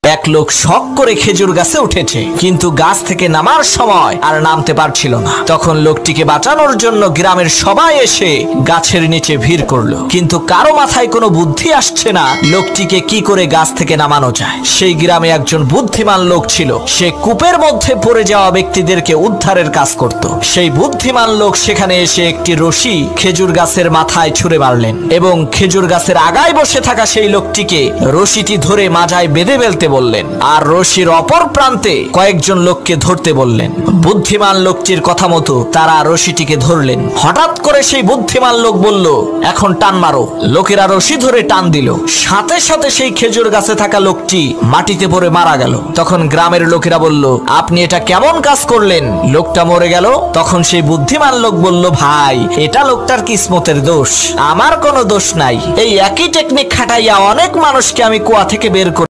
এক লোক শখ করে খেজুর গাছে উঠেছে, কিন্তু গাছ থেকে নামার সময় আর নামতে পারছিল না। তখন লোকটিকে বাঁচানোর জন্য গ্রামের সবাই এসে গাছের নিচে ভিড় করলো, কিন্তু কারো মাথায় কোনো বুদ্ধি আসছে না লোকটিকে কি করে গাছ থেকে নামানো যায়। সেই গ্রামে একজন বুদ্ধিমান লোক ছিল, সে কূপের মধ্যে পড়ে যাওয়া ব্যক্তিদেরকে উদ্ধারের কাজ করত। সেই বুদ্ধিমান লোক সেখানে এসে একটি রশি খেজুর গাছের মাথায় ছুঁড়ে মারলেন এবং খেজুর গাছের আগায় বসে থাকা সেই লোকটিকে রশিটি ধরে মাজায় বেঁধে ফেলতে বললেন, আর রশির অপর প্রান্তে কয়েকজন লোককে ধরতে বললেন। বুদ্ধিমান লোকটির কথা মতো তারা রশিটিকে ধরলেন। হঠাৎ করে সেই বুদ্ধিমান লোক বলল, এখন টান মারো। লোকেরা রশি ধরে টান দিল, সাথে সাথে সেই খেজুর গাছে থাকা লোকটি মাটিতে পড়ে মারা গেল। তখন গ্রামের লোকেরা বলল, আপনি এটা কেমন কাজ করলেন? লোকটা মরে গেল। তখন সেই বুদ্ধিমান লোক বলল, ভাই, এটা লোকটার কিসমতের দোষ, আমার কোনো দোষ নাই। এই একই টেকনিক খাটাইয়া অনেক মানুষকে আমি কুয়া থেকে বের করি।